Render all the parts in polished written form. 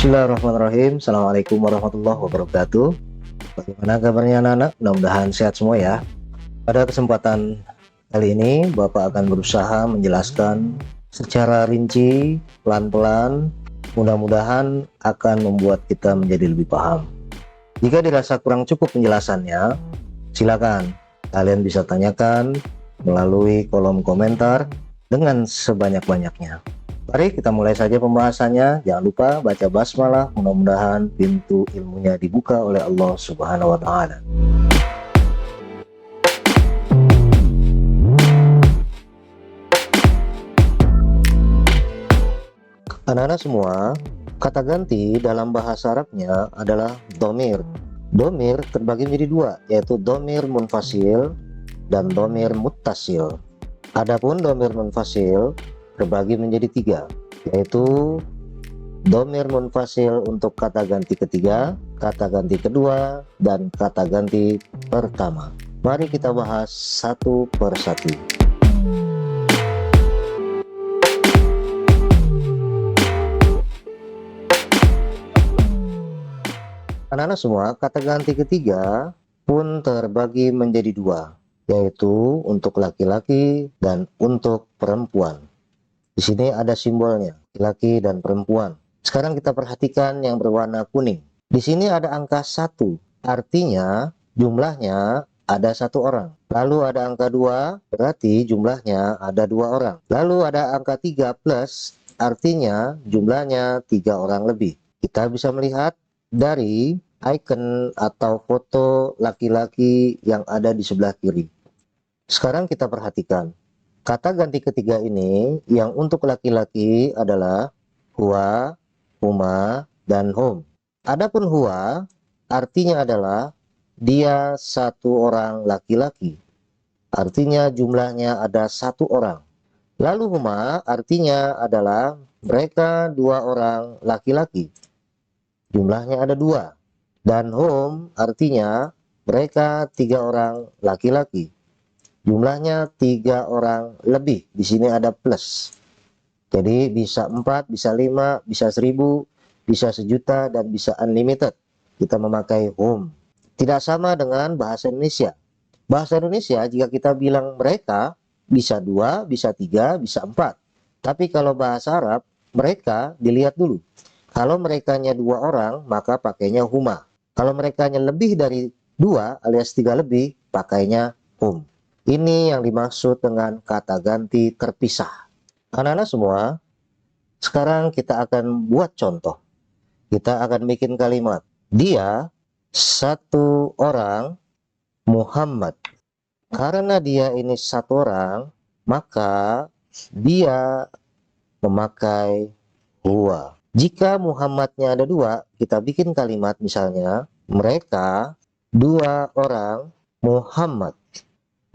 Bismillahirrahmanirrahim. Assalamualaikum warahmatullahi wabarakatuh. Bagaimana kabarnya anak-anak? Mudah-mudahan sehat semua ya. Pada kesempatan kali ini, Bapak akan berusaha menjelaskan secara rinci, pelan-pelan. Mudah-mudahan akan membuat kita menjadi lebih paham. Jika dirasa kurang cukup penjelasannya, silakan kalian bisa tanyakan melalui kolom komentar dengan sebanyak-banyaknya. Mari kita mulai saja pembahasannya. Jangan lupa baca basmalah, mudah-mudahan pintu ilmunya dibuka oleh Allah Subhanahu wa Ta'ala. Anak-anak semua, kata ganti dalam bahasa Arabnya adalah domir. Domir terbagi menjadi dua, yaitu domir munfasil dan domir muttasil. Adapun domir munfasil terbagi menjadi tiga, yaitu domir munfasil untuk kata ganti ketiga, kata ganti kedua, dan kata ganti pertama. Mari kita bahas satu per satu. Anak-anak semua, kata ganti ketiga pun terbagi menjadi dua, yaitu untuk laki-laki dan untuk perempuan. Di sini ada simbolnya, laki-laki dan perempuan. Sekarang kita perhatikan yang berwarna kuning. Di sini ada angka 1, artinya jumlahnya ada 1 orang. Lalu ada angka 2, berarti jumlahnya ada 2 orang. Lalu ada angka 3 plus, artinya jumlahnya 3 orang lebih. Kita bisa melihat dari icon atau foto laki-laki yang ada di sebelah kiri. Sekarang kita perhatikan. Kata ganti ketiga ini yang untuk laki-laki adalah huwa, huma, dan hum. Adapun huwa artinya adalah dia 1 orang laki-laki. Artinya jumlahnya ada 1 orang. Lalu huma artinya adalah mereka 2 orang laki-laki. Jumlahnya ada 2. Dan hum artinya mereka 3 orang laki-laki. Jumlahnya 3 orang lebih. Di sini ada plus. Jadi bisa 4, bisa 5, bisa 1000, bisa 1.000.000, dan bisa unlimited. Kita memakai hum. Tidak sama dengan bahasa Indonesia. Bahasa Indonesia jika kita bilang mereka, bisa 2, bisa 3, bisa 4. Tapi kalau bahasa Arab, mereka dilihat dulu. Kalau merekanya 2 orang, maka pakainya huma. Kalau merekanya lebih dari 2 alias 3 lebih, pakainya hum. Ini yang dimaksud dengan kata ganti terpisah. Anak-anak semua, sekarang kita akan buat contoh. Kita akan bikin kalimat. Dia 1 orang Muhammad. Karena dia ini 1 orang, maka dia memakai huwa. Jika Muhammadnya ada 2, kita bikin kalimat misalnya, mereka 2 orang Muhammad.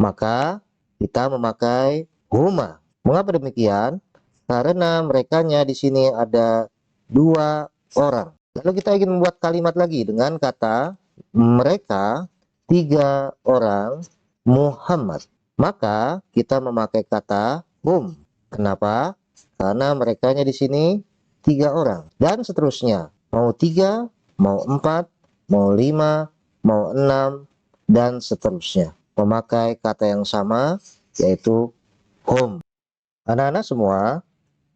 Maka kita memakai huma. Mengapa demikian? Karena merekanya di sini ada 2 orang. Lalu kita ingin membuat kalimat lagi dengan kata mereka 3 orang Muhammad. Maka kita memakai kata hum. Kenapa? Karena merekanya di sini 3 orang. Dan seterusnya. Mau 3, mau 4, mau 5, mau 6, dan seterusnya. Memakai kata yang sama, yaitu hum. Anak-anak semua,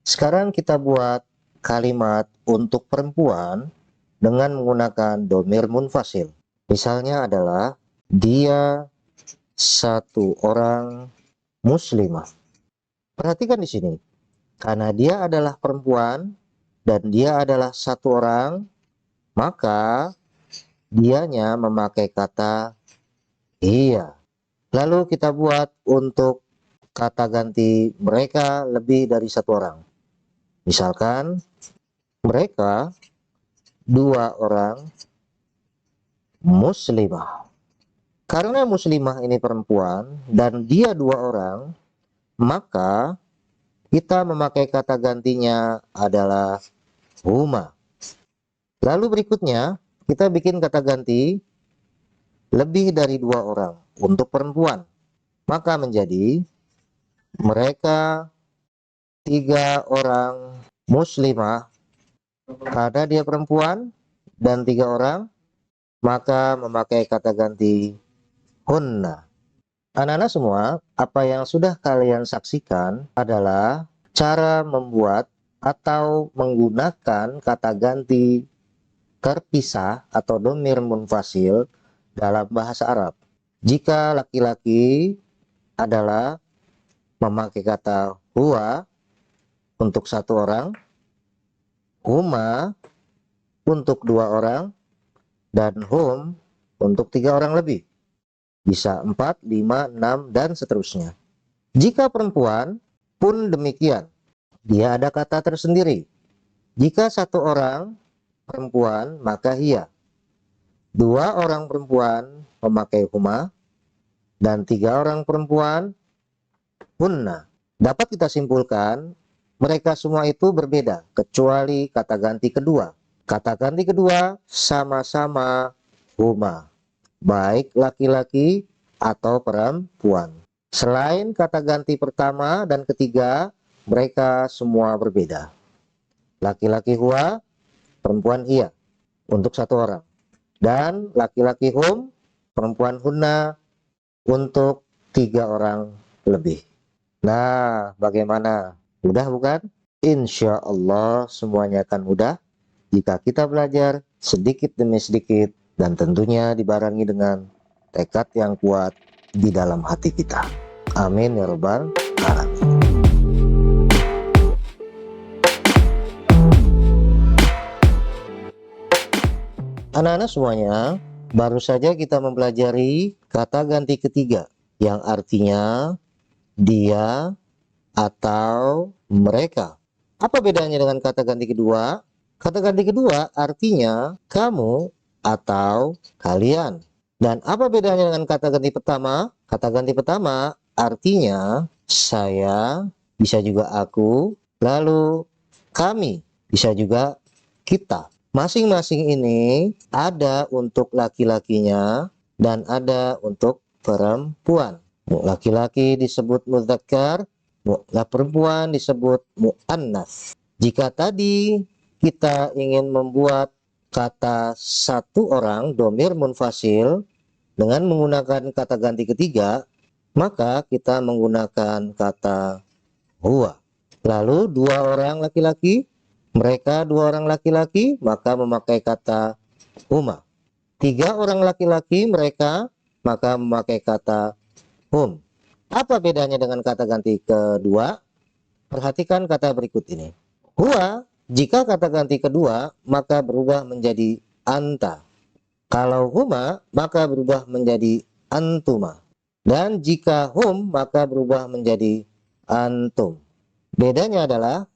sekarang kita buat kalimat untuk perempuan dengan menggunakan domir munfasil. Misalnya adalah dia 1 orang muslimah. Perhatikan di sini, karena dia adalah perempuan dan dia adalah 1 orang, maka dianya memakai kata iya. Lalu kita buat untuk kata ganti mereka lebih dari 1 orang. Misalkan mereka 2 orang muslimah. Karena muslimah ini perempuan dan dia 2 orang, maka kita memakai kata gantinya adalah huma. Lalu berikutnya kita bikin kata ganti lebih dari 2 orang untuk perempuan, maka menjadi mereka 3 orang muslimah Karena dia perempuan dan 3 orang, maka memakai kata ganti hunna. Anak-anak semua, apa yang sudah kalian saksikan adalah cara membuat atau menggunakan kata ganti terpisah atau dhamir munfasil dalam bahasa Arab. Jika laki-laki adalah memakai kata huwa untuk 1 orang, huma untuk 2 orang, dan hum untuk 3 orang lebih. Bisa 4, 5, 6, dan seterusnya. Jika perempuan pun demikian, dia ada kata tersendiri. Jika 1 orang perempuan, maka hiya. 2 orang perempuan memakai huma, dan 3 orang perempuan hunna. Dapat kita simpulkan, mereka semua itu berbeda, kecuali kata ganti kedua. Kata ganti kedua sama-sama huma, baik laki-laki atau perempuan. Selain kata ganti pertama dan ketiga, mereka semua berbeda. Laki-laki huwa, perempuan hiya untuk 1 orang. Dan laki-laki hum, perempuan hunna untuk 3 orang lebih. Nah, bagaimana? Mudah bukan? Insya Allah semuanya akan mudah jika kita belajar sedikit demi sedikit dan tentunya dibarengi dengan tekad yang kuat di dalam hati kita. Amin ya rabbal alamin. Anak-anak semuanya, baru saja kita mempelajari kata ganti ketiga yang artinya dia atau mereka. Apa bedanya dengan kata ganti kedua? Kata ganti kedua artinya kamu atau kalian. Dan apa bedanya dengan kata ganti pertama? Kata ganti pertama artinya saya, bisa juga aku, lalu kami, bisa juga kita. Masing-masing ini ada untuk laki-lakinya dan ada untuk perempuan. Laki-laki disebut mudzakkar, perempuan disebut muannas. Jika tadi kita ingin membuat kata 1 orang dhamir munfasil dengan menggunakan kata ganti ketiga, maka kita menggunakan kata huwa. Lalu 2 orang laki-laki, mereka 2 orang laki-laki, maka memakai kata huma. 3 orang laki-laki, mereka, maka memakai kata hum. Apa bedanya dengan kata ganti kedua? Perhatikan kata berikut ini. Huwa, jika kata ganti kedua, maka berubah menjadi anta. Kalau huma, maka berubah menjadi antuma. Dan jika hum, maka berubah menjadi antum. Bedanya adalah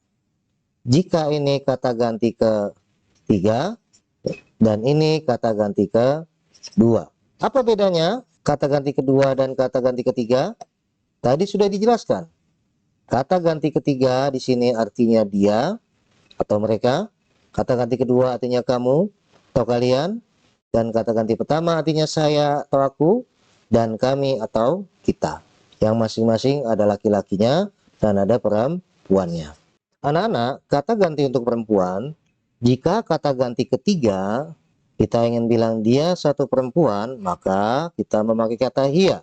jika ini kata ganti ketiga dan ini kata ganti kedua. Apa bedanya kata ganti kedua dan kata ganti ketiga? Tadi sudah dijelaskan. Kata ganti ketiga di sini artinya dia atau mereka. Kata ganti kedua artinya kamu atau kalian. Dan kata ganti pertama artinya saya atau aku dan kami atau kita. Yang masing-masing ada laki-lakinya dan ada perempuannya. Anak-anak, kata ganti untuk perempuan, jika kata ganti ketiga kita ingin bilang dia 1 perempuan, maka kita memakai kata hiya.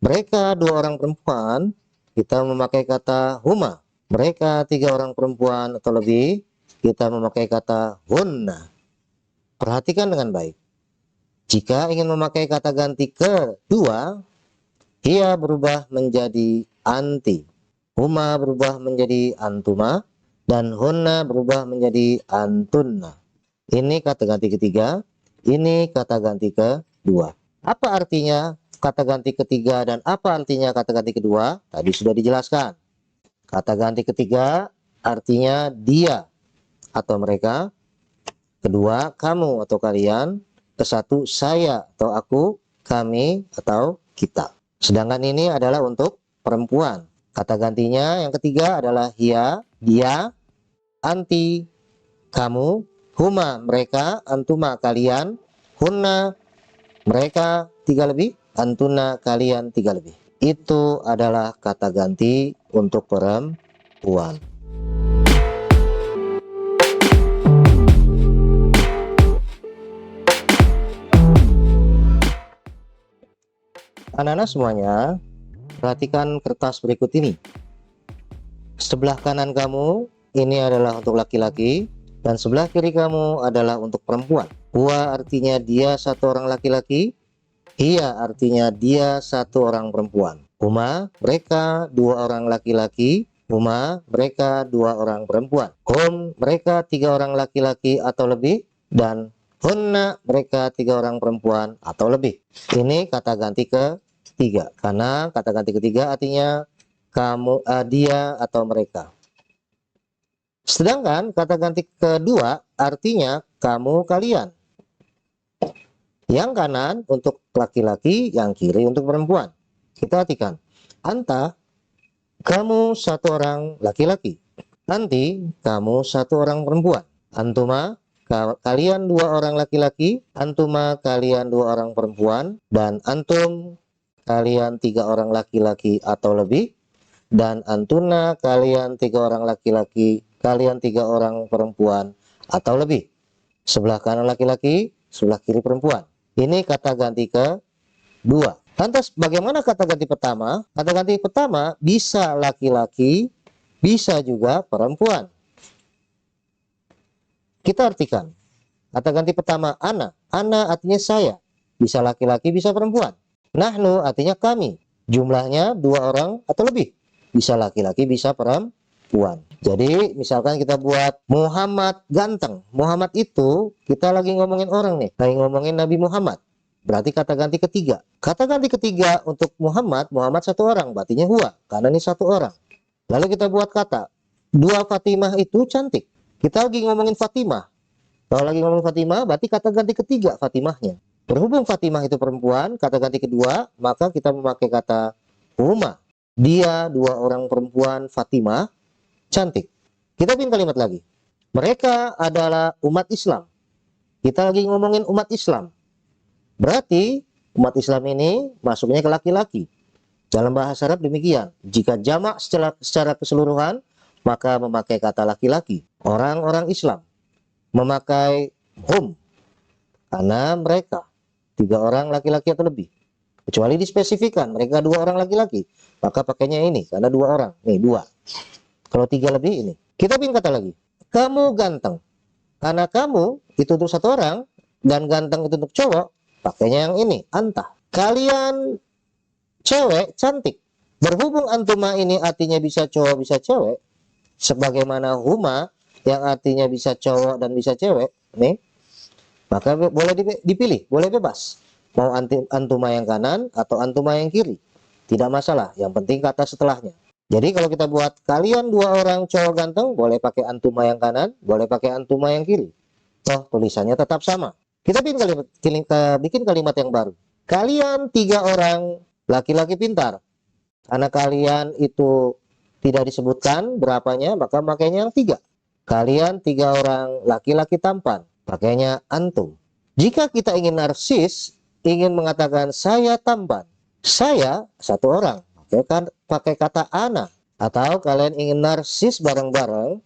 Mereka 2 orang perempuan, kita memakai kata huma. Mereka 3 orang perempuan atau lebih, kita memakai kata hunna. Perhatikan dengan baik. Jika ingin memakai kata ganti kedua, hiya berubah menjadi anti, huma berubah menjadi antuma, dan hunna berubah menjadi antunna. Ini kata ganti ketiga, ini kata ganti kedua. Apa artinya kata ganti ketiga dan apa artinya kata ganti kedua? Tadi sudah dijelaskan. Kata ganti ketiga artinya dia atau mereka, kedua kamu atau kalian, kesatu saya atau aku, kami atau kita. Sedangkan ini adalah untuk perempuan. Kata gantinya yang ketiga adalah hiya, dia, anti, kamu, huma, mereka, antuma, kalian, hunna, mereka 3 lebih, antuna, kalian 3 lebih. Itu adalah kata ganti untuk perempuan. Anak-anak semuanya, perhatikan kertas berikut ini. Sebelah kanan kamu ini adalah untuk laki-laki, dan sebelah kiri kamu adalah untuk perempuan. Huwa artinya dia satu orang laki-laki, hiya artinya dia satu orang perempuan. Huma, mereka dua orang laki-laki. Huma, mereka dua orang perempuan. Hum, mereka tiga orang laki-laki atau lebih. Dan hunna, mereka tiga orang perempuan atau lebih. Ini kata ganti ketiga, karena kata ganti ketiga artinya kamu, dia atau mereka. Sedangkan kata ganti kedua artinya kamu, kalian. Yang kanan untuk laki-laki, yang kiri untuk perempuan. Kita artikan, anta, kamu satu orang laki-laki. Anti, kamu satu orang perempuan. Antuma, kalian dua orang laki-laki. Antuma, kalian dua orang perempuan. Dan antum, kalian tiga orang laki-laki atau lebih. Dan antuna, kalian tiga orang laki-laki, kalian tiga orang perempuan atau lebih. Sebelah kanan laki-laki, sebelah kiri perempuan. Ini kata ganti kedua. Lantas bagaimana kata ganti pertama? Kata ganti pertama bisa laki-laki, bisa juga perempuan. Kita artikan. Kata ganti pertama ana. Ana artinya saya. Bisa laki-laki, bisa perempuan. Nahnu artinya kami. Jumlahnya dua orang atau lebih. Bisa laki-laki, bisa perempuan. Jadi misalkan kita buat Muhammad ganteng. Muhammad itu kita lagi ngomongin orang nih. Lagi ngomongin Nabi Muhammad. Berarti kata ganti ketiga. Kata ganti ketiga untuk Muhammad. Muhammad satu orang. Berartinya huwa. Karena ini satu orang. Lalu kita buat kata. Dua Fatimah itu cantik. Kita lagi ngomongin Fatimah. Kalau lagi ngomongin Fatimah berarti kata ganti ketiga Fatimahnya. Berhubung Fatimah itu perempuan. Kata ganti kedua. Maka kita memakai kata huma. Dia dua orang perempuan Fatimah cantik. Kita bikin kalimat lagi. Mereka adalah umat Islam. Kita lagi ngomongin umat Islam. Berarti umat Islam ini masuknya ke laki-laki. Dalam bahasa Arab demikian. Jika jamak secara keseluruhan, maka memakai kata laki-laki. Orang-orang Islam memakai hum. Karena mereka tiga orang laki-laki atau lebih. Kecuali dispesifikan mereka dua orang laki-laki, maka pakainya ini karena dua orang. Nih dua. Kalau tiga lebih ini. Kita bikin kata lagi. Kamu ganteng. Karena kamu itu untuk satu orang dan ganteng itu untuk cowok, pakainya yang ini, anta. Kalian cewek cantik. Berhubung antuma ini artinya bisa cowok bisa cewek, sebagaimana huma yang artinya bisa cowok dan bisa cewek, nih, maka boleh dipilih, boleh bebas. Mau antuma yang kanan atau antuma yang kiri. Tidak masalah, yang penting kata setelahnya. Jadi kalau kita buat kalian dua orang cowok ganteng, boleh pakai antuma yang kanan, boleh pakai antuma yang kiri. Toh tulisannya tetap sama. Kita bikin kalimat yang baru. Kalian tiga orang laki-laki pintar. Karena kalian itu tidak disebutkan berapanya, maka makanya yang tiga. Kalian tiga orang laki-laki tampan, pakainya antum. Jika kita ingin narsis, ingin mengatakan saya tampan, saya satu orang, pakai kata ana. Atau kalian ingin narsis bareng-bareng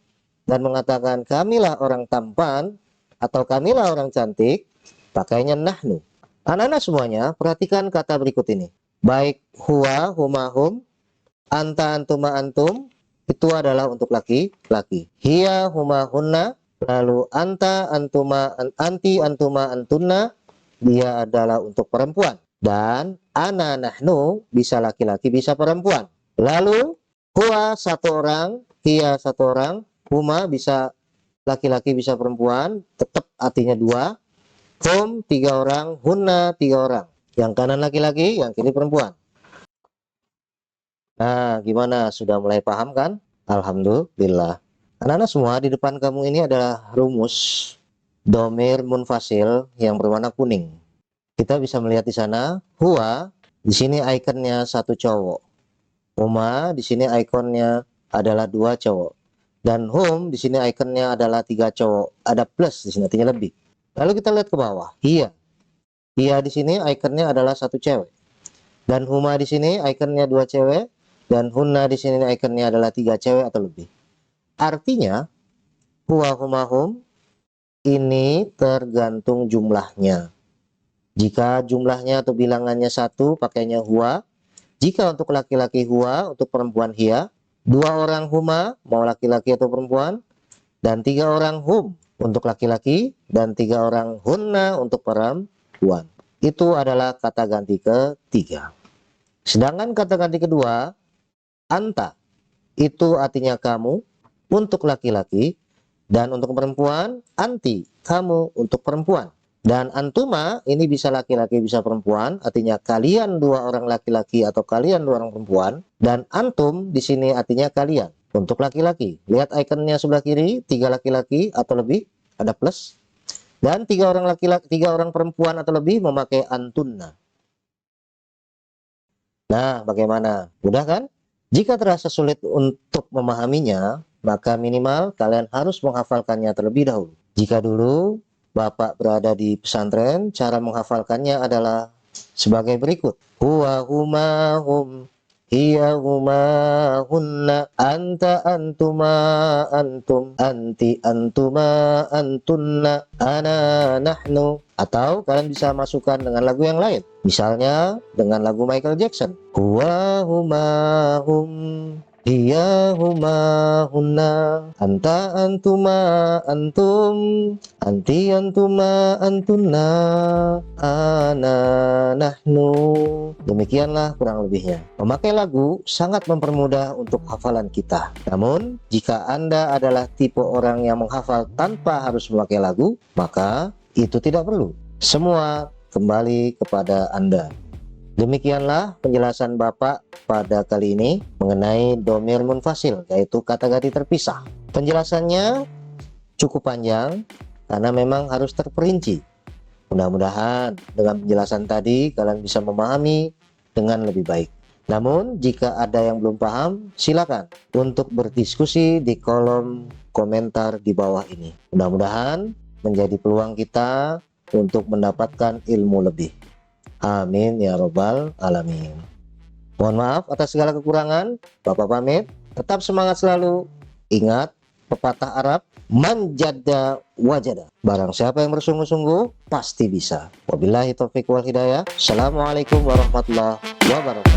dan mengatakan kamilah orang tampan atau kamilah orang cantik, pakainya nahnu. Anak-anak semuanya, perhatikan kata berikut ini. Baik huwa, huma, hum, anta, antuma, antum, itu adalah untuk laki-laki. Hiya, huma, hunna, lalu anta, antuma, anti, antuma, antunna, dia adalah untuk perempuan. Dan ana, nahnu, bisa laki-laki, bisa perempuan. Lalu huwa satu orang, hiya satu orang, huma bisa laki-laki bisa perempuan, tetap artinya dua. Hum tiga orang, hunna tiga orang. Yang kanan laki-laki, yang kiri perempuan. Nah, gimana? Sudah mulai paham kan? Alhamdulillah. Anak-anak semua, di depan kamu ini adalah rumus domir munfasil yang berwarna kuning. Kita bisa melihat di sana, huwa, di sini ikonnya satu cowok. Huma, di sini ikonnya adalah dua cowok. Dan hum, di sini ikonnya adalah tiga cowok. Ada plus di sini, artinya lebih. Lalu kita lihat ke bawah. Iya. Iya di sini ikonnya adalah satu cewek. Dan huma di sini ikonnya dua cewek. Dan hunna di sini ikonnya adalah tiga cewek atau lebih. Artinya, huwa, huma, hum ini tergantung jumlahnya. Jika jumlahnya atau bilangannya 1, pakainya huwa. Jika untuk laki-laki huwa, untuk perempuan hiya. 2 orang huma, mau laki-laki atau perempuan. Dan 3 orang hum, untuk laki-laki. Dan 3 orang hunna, untuk perempuan. Itu adalah kata ganti ketiga. Sedangkan kata ganti kedua, anta, itu artinya kamu, untuk laki-laki. Dan untuk perempuan, anti, kamu, untuk perempuan. Dan antuma, ini bisa laki-laki, bisa perempuan. Artinya kalian 2 orang laki-laki atau kalian 2 orang perempuan. Dan antum, di sini artinya kalian, untuk laki-laki. Lihat ikonnya sebelah kiri, 3 laki-laki atau lebih, ada plus. Dan 3 orang laki-laki, 3 orang perempuan atau lebih memakai antunna. Nah, bagaimana? Mudah kan? Jika terasa sulit untuk memahaminya, maka minimal kalian harus menghafalkannya terlebih dahulu. Jika dulu Bapak berada di pesantren, cara menghafalkannya adalah sebagai berikut. Huwa huma hum, hiya huma hunna, anta antuma antum, anti antuma antunna, ana nahnu. Atau kalian bisa masukkan dengan lagu yang lain. Misalnya dengan lagu Michael Jackson. Huwa huma hum, hiya huma hunna, anta antuma antum, anti antuma antunna, ana nahnu. Demikianlah kurang lebihnya. Memakai lagu sangat mempermudah untuk hafalan kita. Namun, jika Anda adalah tipe orang yang menghafal tanpa harus memakai lagu, maka itu tidak perlu. Semua kembali kepada Anda. Demikianlah penjelasan Bapak pada kali ini mengenai domir munfasil, yaitu kata ganti terpisah. Penjelasannya cukup panjang karena memang harus terperinci. Mudah-mudahan dengan penjelasan tadi kalian bisa memahami dengan lebih baik. Namun jika ada yang belum paham, silakan untuk berdiskusi di kolom komentar di bawah ini. Mudah-mudahan menjadi peluang kita untuk mendapatkan ilmu lebih. Amin ya robbal alamin. Mohon maaf atas segala kekurangan. Bapak pamit. Tetap semangat selalu. Ingat pepatah Arab, man jadda wajada. Barang siapa yang bersungguh-sungguh pasti bisa. Wabillahi taufiq wal hidayah. Assalamualaikum warahmatullahi wabarakatuh.